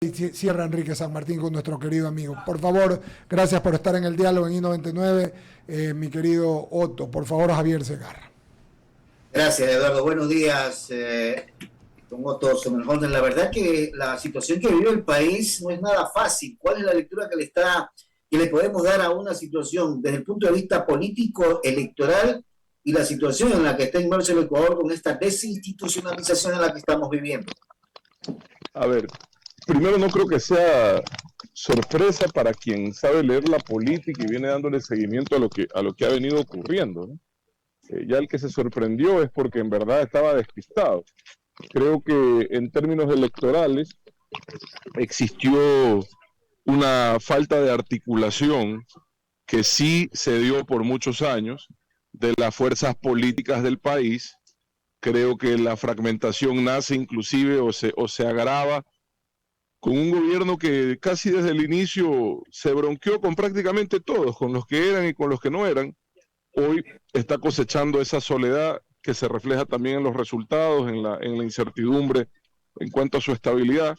Y cierra Enrique San Martín con nuestro querido amigo. Por favor, gracias por estar en el diálogo en I99, mi querido Otto. Por favor, Javier Segarra. Gracias, Eduardo. Buenos días, don Otto Sommerholder. La verdad que la situación que vive el país no es nada fácil. ¿Cuál es la lectura que le podemos dar a una situación desde el punto de vista político, electoral y la situación en la que está inmerso el Ecuador con esta desinstitucionalización en la que estamos viviendo? A ver, primero no creo que sea sorpresa para quien sabe leer la política y viene dándole seguimiento a lo que ha venido ocurriendo, ¿no? Ya el que se sorprendió es porque en verdad estaba despistado. Creo que en términos electorales existió una falta de articulación que sí se dio por muchos años de las fuerzas políticas del país. Creo que la fragmentación nace inclusive o se agrava con un gobierno que casi desde el inicio se bronqueó con prácticamente todos, con los que eran y con los que no eran. Hoy está cosechando esa soledad que se refleja también en los resultados, en la incertidumbre en cuanto a su estabilidad.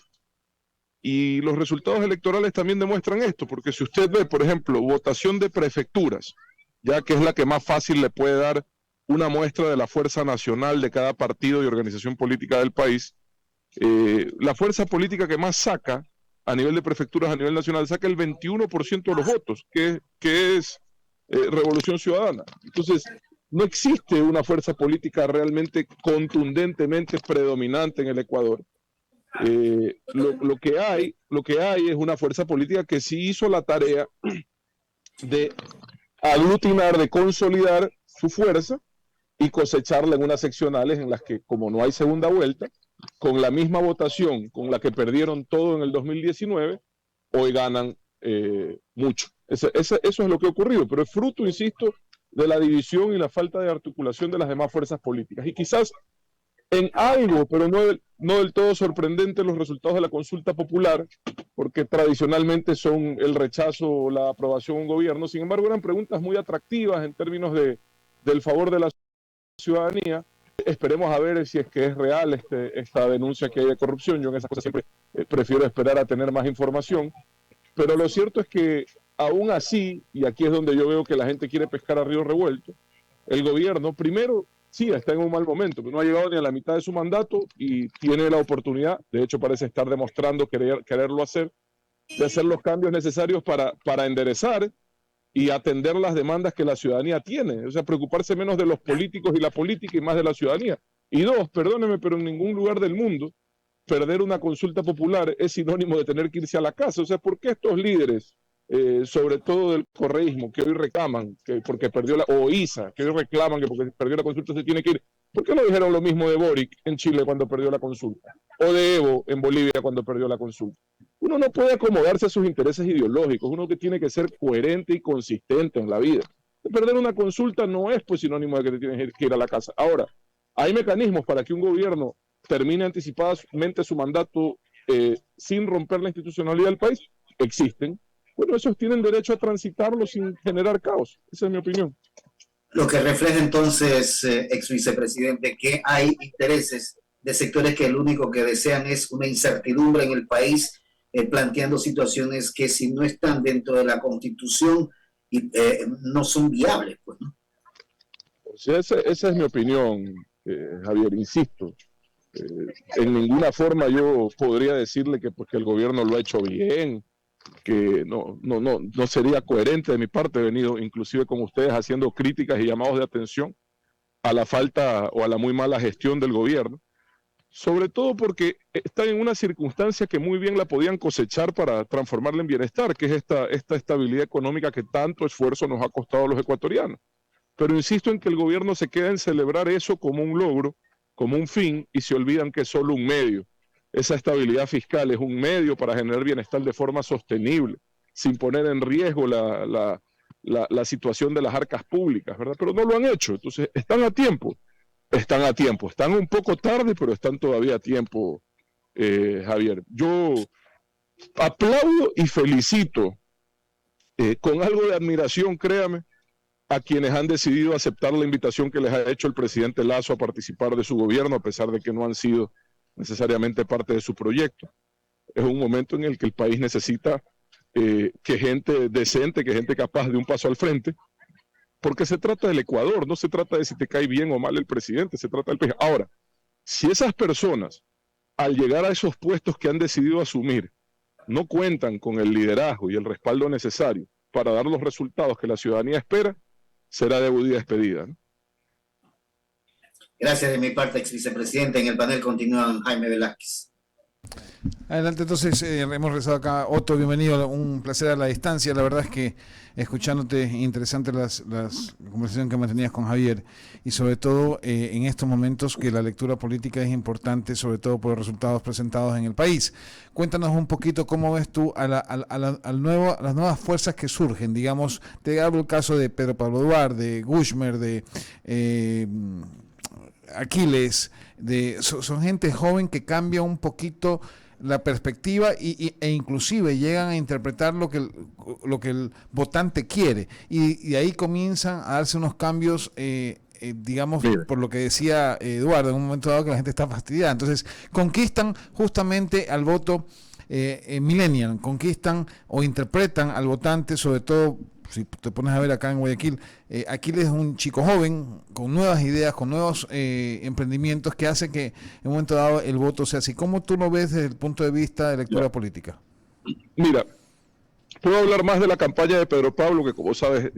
Y los resultados electorales también demuestran esto, porque si usted ve, por ejemplo, votación de prefecturas, ya que es la que más fácil le puede dar una muestra de la fuerza nacional de cada partido y organización política del país, la fuerza política que más saca a nivel de prefecturas, a nivel nacional, saca el 21% de los votos, que es Revolución Ciudadana. Entonces, no existe una fuerza política realmente contundentemente predominante en el Ecuador. Lo que hay es una fuerza política que sí hizo la tarea de aglutinar, de consolidar su fuerza y cosecharla en unas seccionales en las que, como no hay segunda vuelta, con la misma votación con la que perdieron todo en el 2019, hoy ganan mucho. Eso es lo que ha ocurrido, pero es fruto, insisto, de la división y la falta de articulación de las demás fuerzas políticas. Y quizás en algo, pero no del todo sorprendente, los resultados de la consulta popular, porque tradicionalmente son el rechazo o la aprobación a un gobierno. Sin embargo, eran preguntas muy atractivas en términos del favor de la ciudadanía. Esperemos a ver si es que es real esta denuncia que hay de corrupción. Yo en esas cosas siempre prefiero esperar a tener más información. Pero lo cierto es que aún así, y aquí es donde yo veo que la gente quiere pescar a río revuelto, el gobierno primero sí está en un mal momento, pero no ha llegado ni a la mitad de su mandato y tiene la oportunidad, de hecho parece estar demostrando quererlo hacer, de hacer los cambios necesarios para enderezar y atender las demandas que la ciudadanía tiene, o sea, preocuparse menos de los políticos y la política y más de la ciudadanía. Y dos, perdóneme, pero en ningún lugar del mundo perder una consulta popular es sinónimo de tener que irse a la casa. O sea, ¿por qué estos líderes, sobre todo del correísmo, que hoy reclaman que porque perdió o ISA, que hoy reclaman que porque perdió la consulta se tiene que ir? ¿Por qué no dijeron lo mismo de Boric en Chile cuando perdió la consulta? O de Evo en Bolivia cuando perdió la consulta. Uno no puede acomodarse a sus intereses ideológicos, uno que tiene que ser coherente y consistente en la vida. Perder una consulta no es pues sinónimo de que te tienes que ir a la casa. Ahora, hay mecanismos para que un gobierno termine anticipadamente su mandato sin romper la institucionalidad del país. Existen. Bueno, esos tienen derecho a transitarlo sin generar caos. Esa es mi opinión. Lo que refleja entonces, ex vicepresidente, que hay intereses de sectores que lo único que desean es una incertidumbre en el país, planteando situaciones que si no están dentro de la Constitución no son viables, pues, ¿no? O sea, esa es mi opinión, Javier, insisto. En ninguna forma yo podría decirle que porque el gobierno lo ha hecho bien, que no sería coherente de mi parte. He venido inclusive con ustedes haciendo críticas y llamados de atención a la falta o a la muy mala gestión del gobierno, sobre todo porque están en una circunstancia que muy bien la podían cosechar para transformarla en bienestar, que es esta estabilidad económica que tanto esfuerzo nos ha costado a los ecuatorianos. Pero insisto en que el gobierno se queda en celebrar eso como un logro, como un fin, y se olvidan que es solo un medio. Esa estabilidad fiscal es un medio para generar bienestar de forma sostenible, sin poner en riesgo la situación de las arcas públicas, ¿verdad? Pero no lo han hecho. Entonces, están a tiempo, están un poco tarde, pero están todavía a tiempo, Javier. Yo aplaudo y felicito, con algo de admiración, créame, a quienes han decidido aceptar la invitación que les ha hecho el presidente Lasso a participar de su gobierno, a pesar de que no han sido necesariamente parte de su proyecto. Es un momento en el que el país necesita que gente decente, que gente capaz de un paso al frente, porque se trata del Ecuador, no se trata de si te cae bien o mal el presidente, se trata del país. Ahora, si esas personas, al llegar a esos puestos que han decidido asumir, no cuentan con el liderazgo y el respaldo necesario para dar los resultados que la ciudadanía espera, será debut y despedida, ¿no? Gracias de mi parte, ex vicepresidente. En el panel continúa Jaime Velázquez. Adelante, entonces hemos rezado acá. Otto, bienvenido, un placer a la distancia. La verdad es que escuchándote, interesante la conversación que mantenías con Javier, y sobre todo en estos momentos que la lectura política es importante, sobre todo por los resultados presentados en el país. Cuéntanos un poquito cómo ves tú a las nuevas fuerzas que surgen, digamos. Te hablo el caso de Pedro Pablo Duarte, de Guzmán, de Aquiles, son gente joven que cambia un poquito la perspectiva e inclusive llegan a interpretar lo que el votante quiere, y de ahí comienzan a darse unos cambios, digamos, por lo que decía Eduardo, en un momento dado que la gente está fastidiada. Entonces conquistan justamente al voto millennial, conquistan o interpretan al votante, sobre todo. Si te pones a ver acá en Guayaquil, Aquiles es un chico joven, con nuevas ideas, con nuevos emprendimientos, que hace que en un momento dado el voto sea así. ¿Cómo tú lo ves desde el punto de vista de lectura política? Mira, puedo hablar más de la campaña de Pedro Pablo, que como sabes,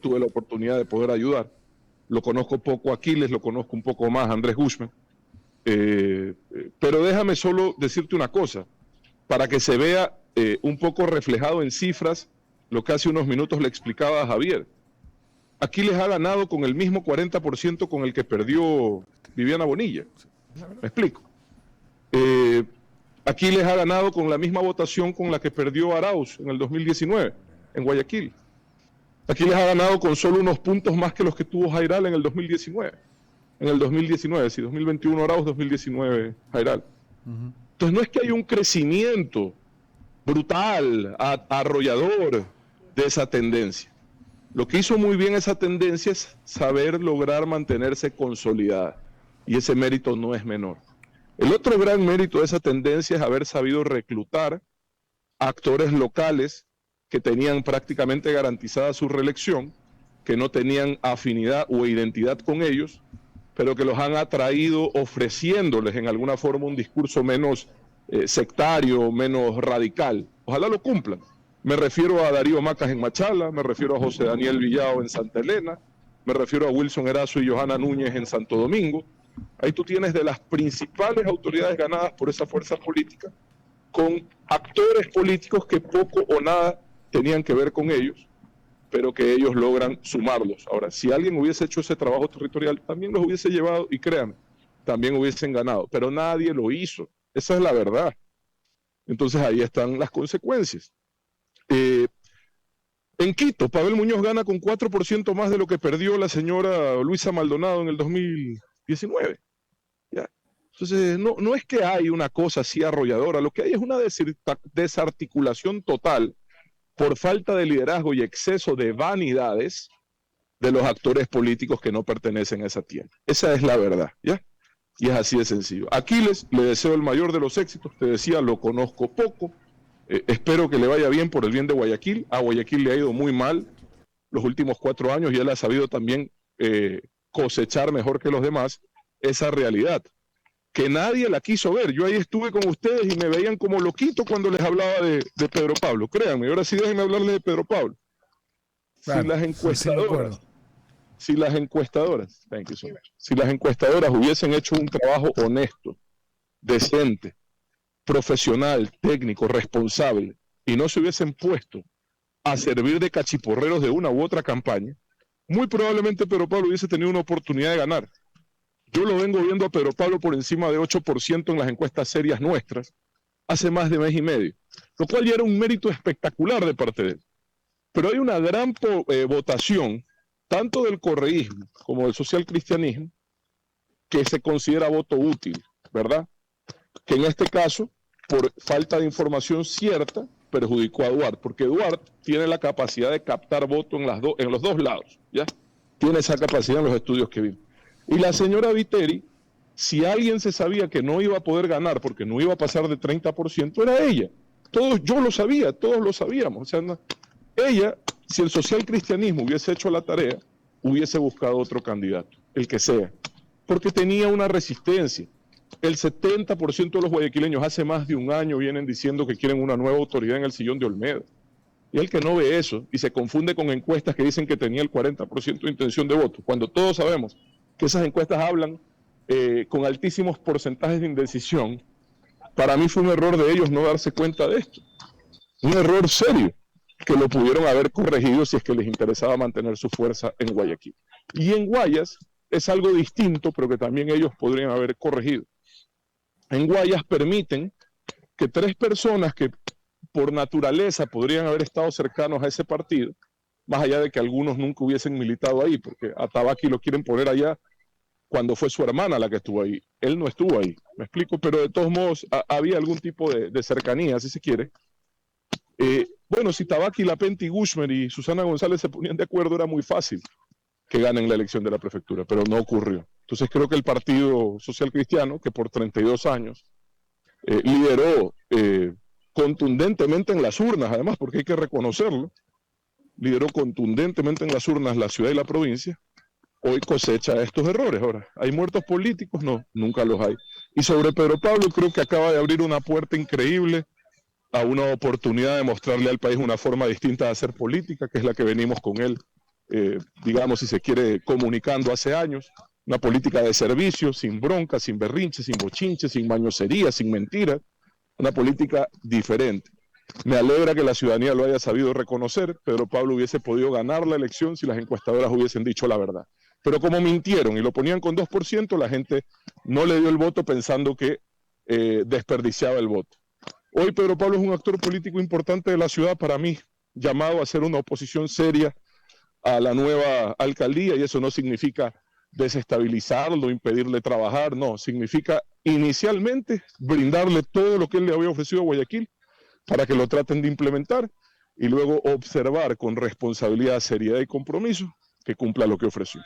tuve la oportunidad de poder ayudar. Lo conozco poco a Aquiles, lo conozco un poco más a Andrés Guzmán. Pero déjame solo decirte una cosa, para que se vea un poco reflejado en cifras lo que hace unos minutos le explicaba a Javier. Aquiles ha ganado con el mismo 40% con el que perdió Viviana Bonilla. ¿Me explico? Aquiles ha ganado con la misma votación con la que perdió Arauz en el 2019, en Guayaquil. Aquiles ha ganado con solo unos puntos más que los que tuvo Jairal en el 2019. En el 2019, sí, 2021 Arauz, 2019 Jairal. Entonces no es que haya un crecimiento brutal, arrollador de esa tendencia. Lo que hizo muy bien esa tendencia es saber lograr mantenerse consolidada, y ese mérito no es menor. El otro gran mérito de esa tendencia es haber sabido reclutar actores locales que tenían prácticamente garantizada su reelección, que no tenían afinidad o identidad con ellos, pero que los han atraído ofreciéndoles en alguna forma un discurso menos sectario, menos radical. Ojalá lo cumplan. Me refiero a Darío Macas en Machala, me refiero a José Daniel Villao en Santa Elena, me refiero a Wilson Erazo y Johanna Núñez en Santo Domingo. Ahí tú tienes de las principales autoridades ganadas por esa fuerza política, con actores políticos que poco o nada tenían que ver con ellos, pero que ellos logran sumarlos. Ahora, si alguien hubiese hecho ese trabajo territorial, también los hubiese llevado, y créanme, también hubiesen ganado, pero nadie lo hizo. Esa es la verdad. Entonces ahí están las consecuencias. En Quito, Pavel Muñoz gana con 4% más de lo que perdió la señora Luisa Maldonado en el 2019. ¿Ya? Entonces, no es que hay una cosa así arrolladora, lo que hay es una desarticulación total por falta de liderazgo y exceso de vanidades de los actores políticos que no pertenecen a esa tierra. Esa es la verdad, ¿ya? Y es así de sencillo. Aquiles, le deseo el mayor de los éxitos, te decía, lo conozco poco, espero que le vaya bien por el bien de Guayaquil. A Guayaquil le ha ido muy mal los últimos 4 años y él ha sabido también cosechar mejor que los demás esa realidad, que nadie la quiso ver. Yo ahí estuve con ustedes y me veían como loquito cuando les hablaba de Pedro Pablo, créanme. Ahora sí déjenme hablarles de Pedro Pablo. Claro, si las encuestadoras hubiesen hecho un trabajo honesto, decente, profesional, técnico, responsable, y no se hubiesen puesto a servir de cachiporreros de una u otra campaña, muy probablemente Pedro Pablo hubiese tenido una oportunidad de ganar. Yo lo vengo viendo a Pedro Pablo por encima de 8% en las encuestas serias nuestras hace más de mes y medio, lo cual ya era un mérito espectacular de parte de él. Pero hay una gran votación, tanto del correísmo como del socialcristianismo, que se considera voto útil, ¿verdad? Que en este caso, por falta de información cierta, perjudicó a Duarte, porque Duarte tiene la capacidad de captar voto en los dos lados, ¿ya? Tiene esa capacidad en los estudios que vimos. Y la señora Viteri Si alguien se sabía que no iba a poder ganar porque no iba a pasar de 30%, era ella. Yo lo sabía, todos lo sabíamos. O sea, ella, si el socialcristianismo hubiese hecho la tarea, hubiese buscado otro candidato, el que sea, porque tenía una resistencia. El 70% de los guayaquileños hace más de un año vienen diciendo que quieren una nueva autoridad en el sillón de Olmedo. Y el que no ve eso y se confunde con encuestas que dicen que tenía el 40% de intención de voto, cuando todos sabemos que esas encuestas hablan con altísimos porcentajes de indecisión, para mí fue un error de ellos no darse cuenta de esto. Un error serio, que lo pudieron haber corregido si es que les interesaba mantener su fuerza en Guayaquil. Y en Guayas es algo distinto, pero que también ellos podrían haber corregido. En Guayas permiten que 3 personas que por naturaleza podrían haber estado cercanos a ese partido, más allá de que algunos nunca hubiesen militado ahí, porque a Tabaqui lo quieren poner allá cuando fue su hermana la que estuvo ahí. Él no estuvo ahí, me explico, pero de todos modos había algún tipo de cercanía, si se quiere. Bueno, si Tabaqui, Lapenti, Gushmer y Susana González se ponían de acuerdo, era muy fácil que ganen la elección de la prefectura, pero no ocurrió. Entonces creo que el Partido Social Cristiano, que por 32 años lideró contundentemente en las urnas, además, porque hay que reconocerlo, lideró contundentemente en las urnas la ciudad y la provincia, hoy cosecha estos errores. Ahora, ¿hay muertos políticos? No, nunca los hay. Y sobre Pedro Pablo, creo que acaba de abrir una puerta increíble a una oportunidad de mostrarle al país una forma distinta de hacer política, que es la que venimos con él, digamos, si se quiere, comunicando hace años. Una política de servicio, sin bronca, sin berrinches, sin bochinches, sin mañosería, sin mentiras. Una política diferente. Me alegra que la ciudadanía lo haya sabido reconocer. Pedro Pablo hubiese podido ganar la elección si las encuestadoras hubiesen dicho la verdad. Pero como mintieron y lo ponían con 2%, la gente no le dio el voto pensando que desperdiciaba el voto. Hoy Pedro Pablo es un actor político importante de la ciudad para mí, llamado a hacer una oposición seria a la nueva alcaldía, y eso no significa desestabilizarlo, impedirle trabajar, no, significa inicialmente brindarle todo lo que él le había ofrecido a Guayaquil para que lo traten de implementar y luego observar con responsabilidad, seriedad y compromiso que cumpla lo que ofreció.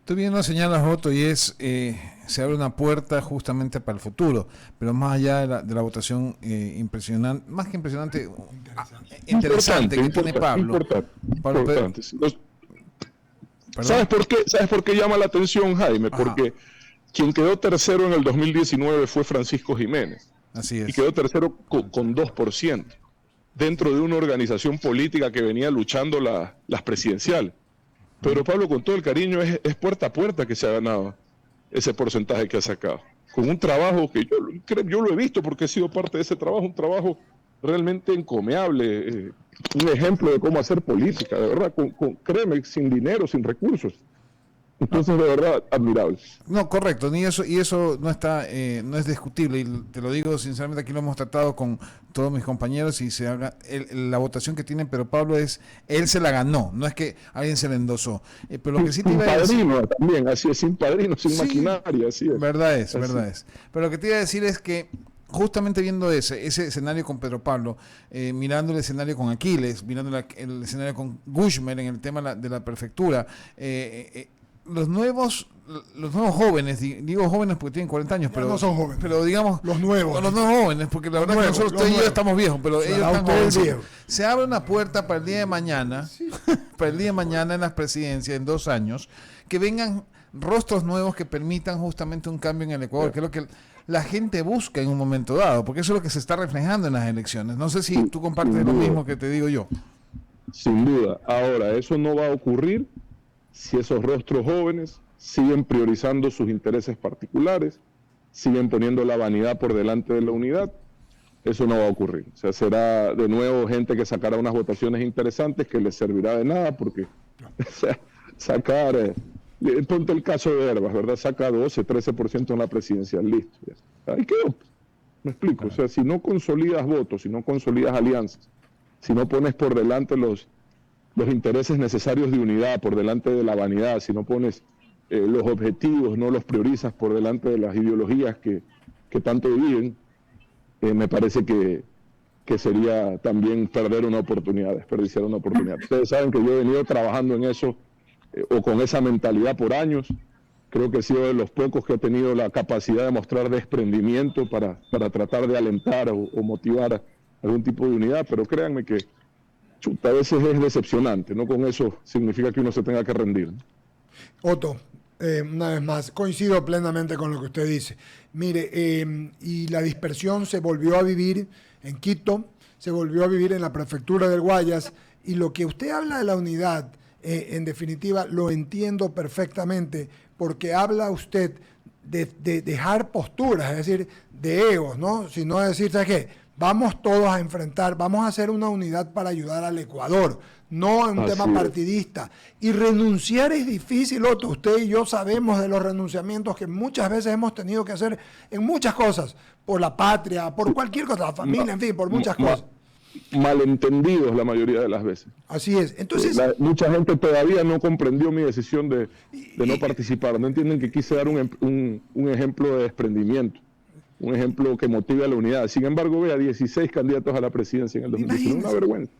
Tú bien lo señalas, Otto, y se abre una puerta justamente para el futuro, pero más allá de la votación impresionante, más que impresionante, interesante que tiene Pablo. Importante. ¿Sabes por qué llama la atención, Jaime? Ajá. Porque quien quedó tercero en el 2019 fue Francisco Jiménez. Así es. Y quedó tercero con 2%, dentro de una organización política que venía luchando las presidenciales. Pedro Pablo, con todo el cariño, es puerta a puerta que se ha ganado ese porcentaje que ha sacado. Con un trabajo que yo lo he visto porque he sido parte de ese trabajo, un trabajo realmente encomiable, un ejemplo de cómo hacer política, de verdad, créeme, sin dinero, sin recursos. Entonces, de verdad, admirable. No, correcto, y eso no está, no es discutible, y te lo digo sinceramente, aquí lo hemos tratado con todos mis compañeros y la votación que tiene Pedro Pablo él se la ganó, no es que alguien se la endosó. Pero lo que sí te iba a decir, sin padrino también, así es, sin padrino, sin maquinaria, así es. Verdad es. Pero lo que te iba a decir es que justamente viendo ese escenario con Pedro Pablo, mirando el escenario con Aquiles, mirando el escenario con Gushmer en el tema de la prefectura, los nuevos jóvenes, digo jóvenes porque tienen 40 años, pero no son jóvenes, pero digamos los nuevos, jóvenes, porque la verdad que nosotros usted y yo estamos viejos, pero ellos están jóvenes. Se abre una puerta para el día de mañana, para el día de mañana en las presidencias, en 2 años, que vengan rostros nuevos que permitan justamente un cambio en el Ecuador, que es lo que la gente busca en un momento dado, porque eso es lo que se está reflejando en las elecciones. No sé si tú compartes lo mismo que te digo yo. Sin duda. Ahora, eso no va a ocurrir si esos rostros jóvenes siguen priorizando sus intereses particulares, siguen poniendo la vanidad por delante de la unidad. Eso no va a ocurrir. O sea, será de nuevo gente que sacará unas votaciones interesantes que les servirá de nada, porque o sea, sacar, ponte el caso de Herbas, ¿verdad? Saca 12, 13% en la presidencial, listo. Ahí quedó. Me explico. O sea, si no consolidas votos, si no consolidas alianzas, si no pones por delante los intereses necesarios de unidad por delante de la vanidad, si no pones los objetivos, no los priorizas por delante de las ideologías que tanto dividen, me parece que sería también perder una oportunidad, desperdiciar una oportunidad. Ustedes saben que yo he venido trabajando en eso o con esa mentalidad por años. Creo que he sido de los pocos que ha tenido la capacidad de mostrar desprendimiento para tratar de alentar o motivar algún tipo de unidad, pero créanme que chuta, a veces es decepcionante, no con eso significa que uno se tenga que rendir. Otto, una vez más, coincido plenamente con lo que usted dice. Mire, y la dispersión se volvió a vivir en Quito, se volvió a vivir en la prefectura del Guayas, y lo que usted habla de la unidad, en definitiva, lo entiendo perfectamente, porque habla usted de dejar posturas, es decir, de egos, ¿no? Sino decir, ¿sabes qué? Vamos todos a enfrentar, vamos a hacer una unidad para ayudar al Ecuador, no en un tema partidista. Y renunciar es difícil, Otto. Usted y yo sabemos de los renunciamientos que muchas veces hemos tenido que hacer en muchas cosas, por la patria, por cualquier cosa, la familia, en fin, por muchas cosas. Malentendidos la mayoría de las veces. Así es. Entonces, mucha gente todavía no comprendió mi decisión de no participar. No entienden que quise dar un ejemplo de desprendimiento, un ejemplo que motive a la unidad. Sin embargo, vea 16 candidatos a la presidencia en el 2019. Una vergüenza.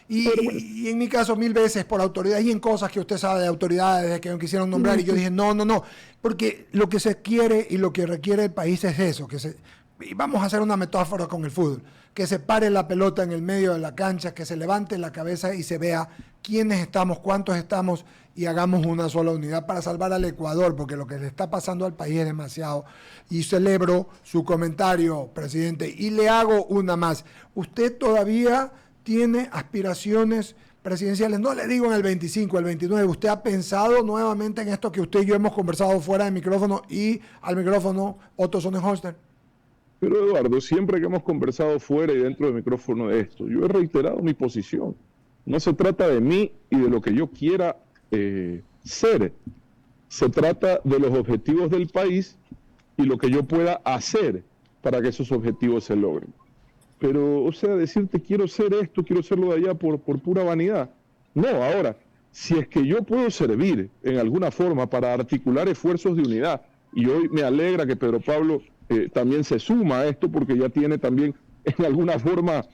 Y en mi caso, 1000 veces por autoridad y en cosas que usted sabe de autoridades que me quisieron nombrar, y yo dije, no, porque lo que se quiere y lo que requiere el país es eso, y vamos a hacer una metáfora con el fútbol, que se pare la pelota en el medio de la cancha, que se levante la cabeza y se vea quiénes estamos, cuántos estamos, y hagamos una sola unidad para salvar al Ecuador, porque lo que le está pasando al país es demasiado. Y celebro su comentario, presidente, y le hago una más. ¿Usted todavía tiene aspiraciones presidenciales? No le digo en el 25, el 29. ¿Usted ha pensado nuevamente en esto que usted y yo hemos conversado fuera del micrófono y al micrófono, Otto Sonnenholster? Pero Eduardo, siempre que hemos conversado fuera y dentro del micrófono de esto, yo he reiterado mi posición. No se trata de mí y de lo que yo quiera ser. Se trata de los objetivos del país y lo que yo pueda hacer para que esos objetivos se logren. Pero, o sea, decirte quiero ser esto, quiero ser lo de allá por pura vanidad. No, ahora, si es que yo puedo servir en alguna forma para articular esfuerzos de unidad, y hoy me alegra que Pedro Pablo también se suma a esto, porque ya tiene también en alguna forma,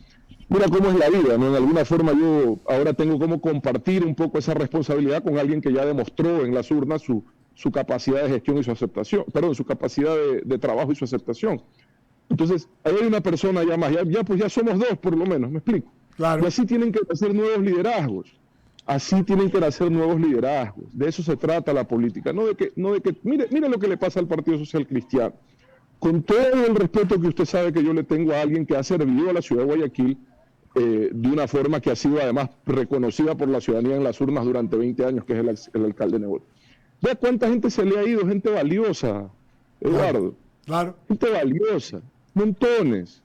mira cómo es la vida, ¿no? En alguna forma yo ahora tengo como compartir un poco esa responsabilidad con alguien que ya demostró en las urnas su capacidad de gestión y su aceptación, perdón, su capacidad de trabajo y su aceptación. Entonces, ahí hay una persona ya más, pues ya somos dos por lo menos, ¿me explico? Claro. Y así tienen que hacer nuevos liderazgos. Así tienen que nacer nuevos liderazgos. De eso se trata la política. No de que mire lo que le pasa al Partido Social Cristiano. Con todo el respeto que usted sabe que yo le tengo a alguien que ha servido a la ciudad de Guayaquil de una forma que ha sido además reconocida por la ciudadanía en las urnas durante 20 años, que es el alcalde Nebot. Vea cuánta gente se le ha ido, gente valiosa, Eduardo. Claro. Gente valiosa, montones.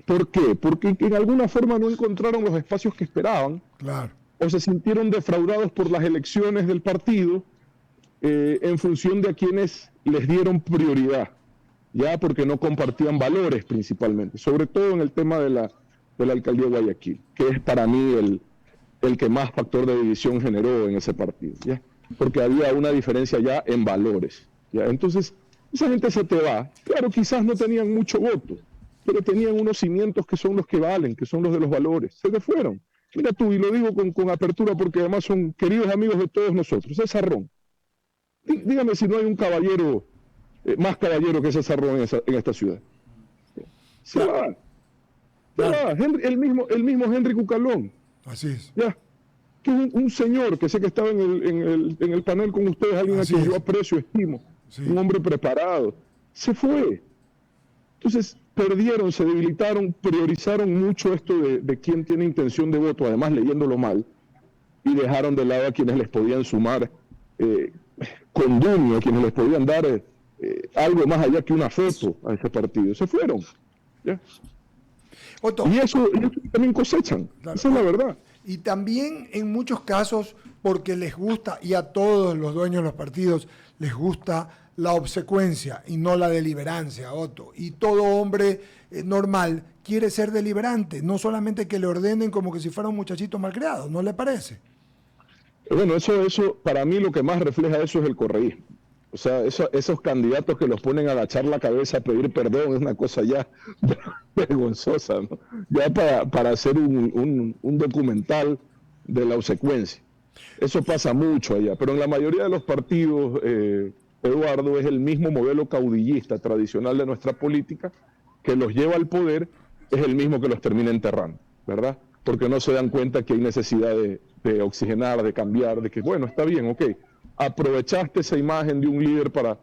¿Por qué? Porque en alguna forma no encontraron los espacios que esperaban. Claro. O se sintieron defraudados por las elecciones del partido en función de a quienes les dieron prioridad, ya porque no compartían valores principalmente, sobre todo en el tema de la alcaldía de Guayaquil, que es para mí el que más factor de división generó en ese partido, ¿ya? Porque había una diferencia ya en valores, ¿ya? Entonces, esa gente se te va. Claro, quizás no tenían mucho voto, pero tenían unos cimientos que son los que valen, que son los de los valores. Se te fueron. Mira tú, y lo digo con apertura porque además son queridos amigos de todos nosotros. César Ron. Dígame si no hay un caballero, más caballero que César Ron en esta ciudad. Se va. El mismo Henry Cucalón. Así es. Ya. Que es un señor que sé que estaba en el panel con ustedes, alguien a quien yo aprecio, estimo. Sí. Un hombre preparado. Se fue. Entonces, perdieron, se debilitaron, priorizaron mucho esto de quién tiene intención de voto, además leyéndolo mal, y dejaron de lado a quienes les podían sumar condumio, a quienes les podían dar algo más allá que una foto a ese partido. Se fueron. ¿Ya? Otto, y eso también cosechan, claro. Esa es la verdad. Y también en muchos casos porque les gusta, y a todos los dueños de los partidos les gusta la obsecuencia y no la deliberancia, Otto. Y todo hombre normal quiere ser deliberante, no solamente que le ordenen como que si fuera un muchachito malcriado, ¿no le parece? Bueno, eso para mí lo que más refleja eso es el correísmo. O sea, esos candidatos que los ponen a agachar la cabeza a pedir perdón es una cosa ya vergonzosa, ¿no? Ya para hacer un documental de la obsecuencia. Eso pasa mucho allá, pero en la mayoría de los partidos Eduardo, es el mismo modelo caudillista tradicional de nuestra política que los lleva al poder, es el mismo que los termina enterrando, ¿verdad? Porque no se dan cuenta que hay necesidad de oxigenar, de cambiar, de que, bueno, está bien, ok, aprovechaste esa imagen de un líder para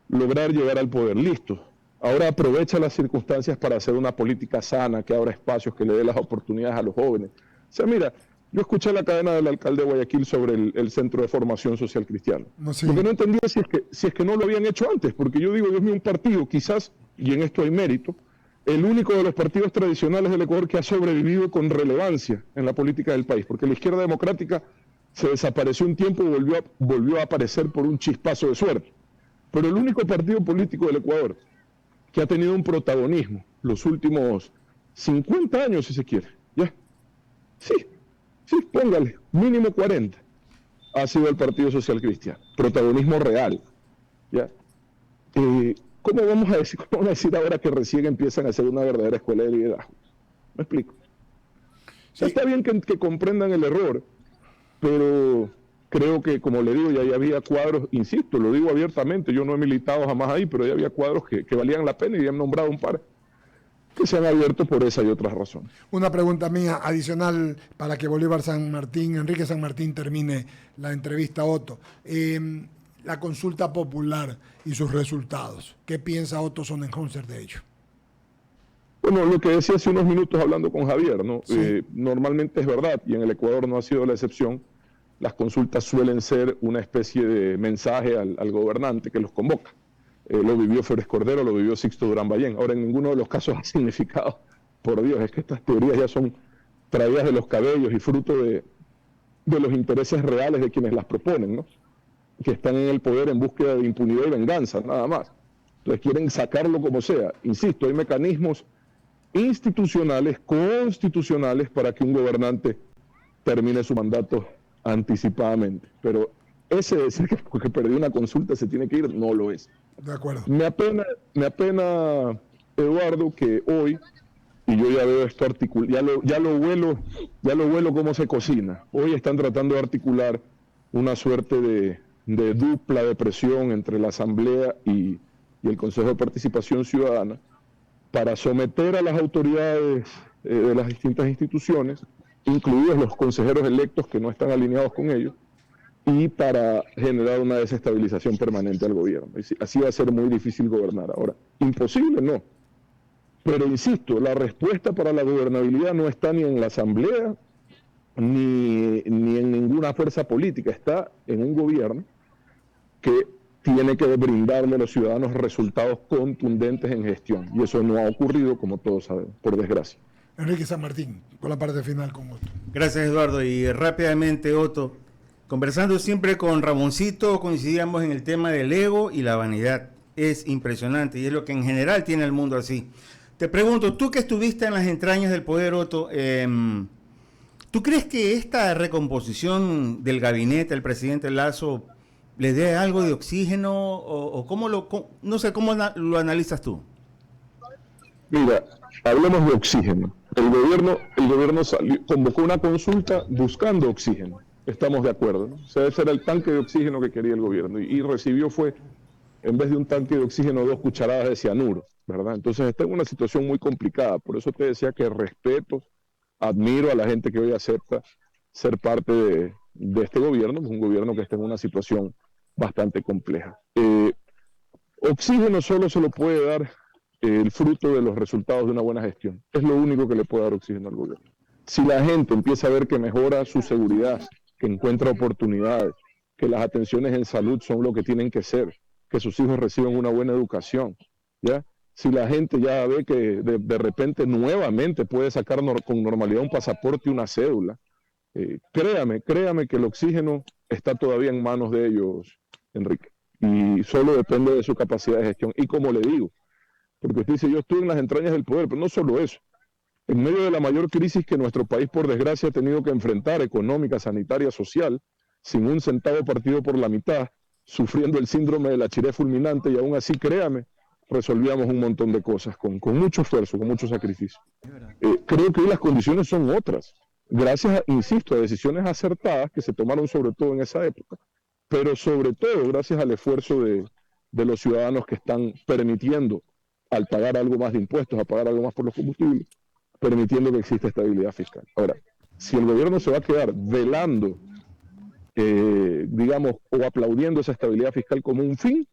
lograr llegar al poder, listo. Ahora aprovecha las circunstancias para hacer una política sana, que abra espacios, que le dé las oportunidades a los jóvenes. O sea, mira, yo escuché la cadena del alcalde de Guayaquil sobre el Centro de Formación Social Cristiana. No, sí. Lo que no entendía si es que no lo habían hecho antes, porque yo digo, Dios mío, un partido quizás, y en esto hay mérito, el único de los partidos tradicionales del Ecuador que ha sobrevivido con relevancia en la política del país, porque la izquierda democrática se desapareció un tiempo y volvió a aparecer por un chispazo de suerte. Pero el único partido político del Ecuador que ha tenido un protagonismo los últimos 50 años, si se quiere, ¿ya? Sí, póngale, mínimo 40, ha sido el Partido Social Cristiano, protagonismo real, ¿ya? ¿Cómo vamos a decir ahora que recién empiezan a hacer una verdadera escuela de liderazgo? ¿Me explico? Sí. Está bien que comprendan el error, pero creo que, como le digo, ya había cuadros, insisto, lo digo abiertamente, yo no he militado jamás ahí, pero ya había cuadros que valían la pena y han nombrado un par que se han abierto por esa y otras razones. Una pregunta mía adicional para que Enrique San Martín termine la entrevista a Otto. La consulta popular y sus resultados. ¿Qué piensa Otto Sonnenhauser de ello? Bueno, lo que decía hace unos minutos hablando con Javier, ¿no? Sí. Normalmente es verdad, y en el Ecuador no ha sido la excepción. Las consultas suelen ser una especie de mensaje al gobernante que los convoca. Lo vivió Flores Cordero, lo vivió Sixto Durán Ballén. Ahora, en ninguno de los casos ha significado, por Dios, es que estas teorías ya son traídas de los cabellos y fruto de los intereses reales de quienes las proponen, ¿no? Que están en el poder en búsqueda de impunidad y venganza, nada más. Entonces quieren sacarlo como sea. Insisto, hay mecanismos institucionales, constitucionales, para que un gobernante termine su mandato anticipadamente, pero ese decir que porque perdió una consulta se tiene que ir, no lo es. De acuerdo. Me apena, Eduardo, que hoy, y yo ya veo esto ya lo huelo cómo se cocina. Hoy están tratando de articular una suerte de dupla de presión entre la Asamblea y el Consejo de Participación Ciudadana para someter a las autoridades de las distintas instituciones, incluidos los consejeros electos que no están alineados con ellos, y para generar una desestabilización permanente al gobierno. Así va a ser muy difícil gobernar. Ahora, imposible no. Pero insisto, la respuesta para la gobernabilidad no está ni en la Asamblea, ni en ninguna fuerza política. Está en un gobierno que tiene que brindarle a los ciudadanos resultados contundentes en gestión. Y eso no ha ocurrido, como todos sabemos, por desgracia. Enrique San Martín, con la parte final con Otto. Gracias, Eduardo. Y rápidamente, Otto, conversando siempre con Ramoncito, coincidíamos en el tema del ego y la vanidad. Es impresionante y es lo que en general tiene el mundo así. Te pregunto, tú que estuviste en las entrañas del poder, Otto, ¿tú crees que esta recomposición del gabinete del presidente Lasso le dé algo de oxígeno o cómo no sé, cómo lo analizas tú? Mira, hablemos de oxígeno. El gobierno convocó una consulta buscando oxígeno. Estamos de acuerdo, ¿no? O sea, ese era el tanque de oxígeno que quería el gobierno. Y recibió en vez de un tanque de oxígeno, 2 cucharadas de cianuro, ¿verdad? Entonces está en una situación muy complicada. Por eso te decía que respeto, admiro a la gente que hoy acepta ser parte de este gobierno, un gobierno que está en una situación bastante compleja. Oxígeno solo se lo puede dar el fruto de los resultados de una buena gestión. Es lo único que le puede dar oxígeno al gobierno. Si la gente empieza a ver que mejora su seguridad, que encuentra oportunidades, que las atenciones en salud son lo que tienen que ser, que sus hijos reciban una buena educación, ¿ya? Si la gente ya ve que de repente nuevamente puede sacar con normalidad un pasaporte y una cédula, créame que el oxígeno está todavía en manos de ellos, Enrique, y solo depende de su capacidad de gestión. Y como le digo, porque usted dice, yo estuve en las entrañas del poder, pero no solo eso. En medio de la mayor crisis que nuestro país, por desgracia, ha tenido que enfrentar, económica, sanitaria, social, sin un centavo partido por la mitad, sufriendo el síndrome de la chiré fulminante, y aún así, créame, resolvíamos un montón de cosas con mucho esfuerzo, con mucho sacrificio. Creo que hoy las condiciones son otras, gracias, insisto, a decisiones acertadas que se tomaron sobre todo en esa época, pero sobre todo gracias al esfuerzo de de los ciudadanos que están permitiendo, al pagar algo más de impuestos, a pagar algo más por los combustibles, permitiendo que exista estabilidad fiscal. Ahora, si el gobierno se va a quedar velando, digamos, o aplaudiendo esa estabilidad fiscal como un fin,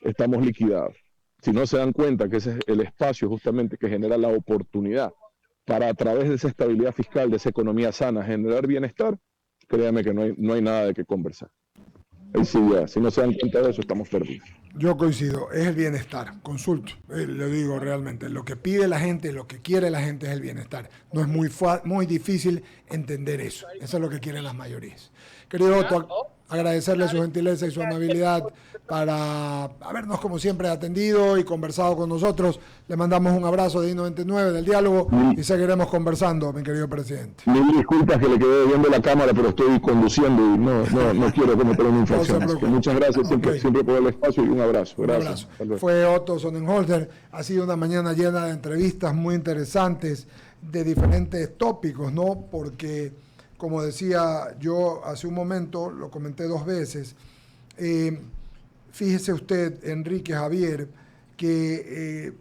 estamos liquidados. Si no se dan cuenta que ese es el espacio justamente que genera la oportunidad para, a través de esa estabilidad fiscal, de esa economía sana, generar bienestar, créame que no hay nada de qué conversar. Ahí sí ya, si no se dan cuenta de eso, estamos perdidos. Yo coincido, es el bienestar, consulto, lo digo realmente, lo que pide la gente, lo que quiere la gente es el bienestar. No es muy difícil entender eso, eso es lo que quieren las mayorías. Querido Otto, agradecerle su gentileza y su amabilidad para habernos como siempre atendido y conversado con nosotros. Le mandamos un abrazo de I-99 del diálogo y seguiremos conversando, mi querido presidente. Mil disculpas que le quedé viendo la cámara, pero estoy conduciendo y no quiero cometer una infracción. Muchas gracias siempre por el espacio y un abrazo. Gracias. Un abrazo. Fue Otto Sonnenholzer. Ha sido una mañana llena de entrevistas muy interesantes de diferentes tópicos, ¿no? Porque, como decía yo hace un momento, lo comenté 2 veces, fíjese usted, Enrique Javier, que,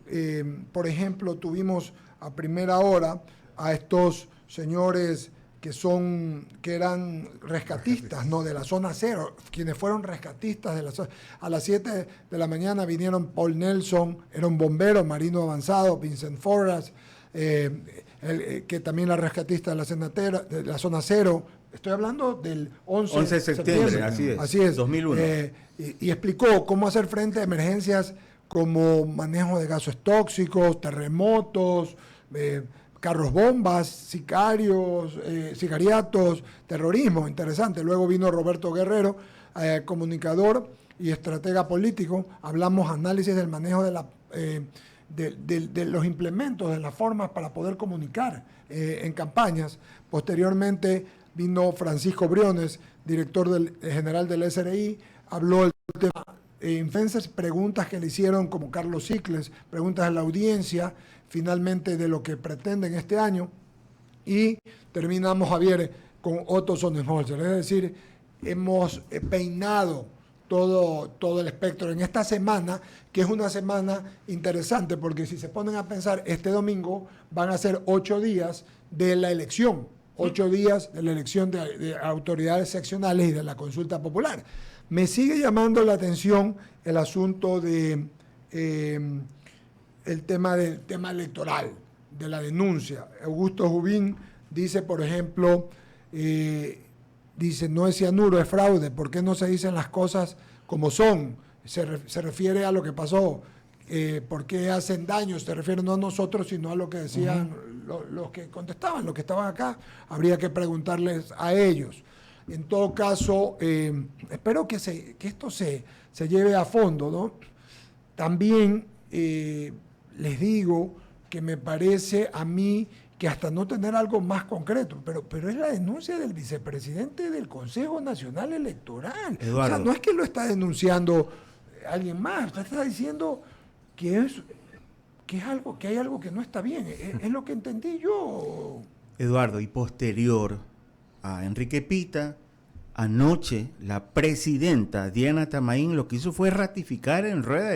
por ejemplo, tuvimos a primera hora a estos señores que eran rescatistas, ¿no? De la zona cero, quienes fueron rescatistas de la zona. A las 7 de la mañana vinieron Paul Nelson, era un bombero marino avanzado, Vincent Forras, que también era rescatista de la zona cero. Estoy hablando del 11 de septiembre, así es, 2001. Y explicó cómo hacer frente a emergencias como manejo de gases tóxicos, terremotos, carros bombas, sicariatos, terrorismo, interesante. Luego vino Roberto Guerrero, comunicador y estratega político. Hablamos análisis del manejo de los implementos, de las formas para poder comunicar en campañas. Posteriormente vino Francisco Briones, director general del SRI, habló del tema influencers, preguntas que le hicieron como Carlos Cicles, preguntas a la audiencia, finalmente de lo que pretenden este año, y terminamos, Javier, con Otto Sonnenholzer, es decir, hemos peinado todo el espectro en esta semana, que es una semana interesante, porque si se ponen a pensar, este domingo van a ser 8 días de la elección, 8 días de la elección de autoridades seccionales y de la consulta popular. Me sigue llamando la atención el asunto de el tema electoral, de la denuncia. Augusto Jubín dice, por ejemplo, dice, no es cianuro, es fraude. ¿Por qué no se dicen las cosas como son? Se refiere a lo que pasó. ¿Por qué hacen daño? Se refiere no a nosotros, sino a lo que decían los que contestaban, los que estaban acá. Habría que preguntarles a ellos. En todo caso, espero que esto se lleve a fondo, ¿no? También les digo que me parece a mí que hasta no tener algo más concreto, pero es la denuncia del vicepresidente del Consejo Nacional Electoral. Eduardo. O sea, no es que lo está denunciando alguien más, usted está diciendo que hay algo que no está bien. Es lo que entendí yo. Eduardo, y posterior a Enrique Pita, anoche la presidenta Diana Tamaín lo que hizo fue ratificar en rueda de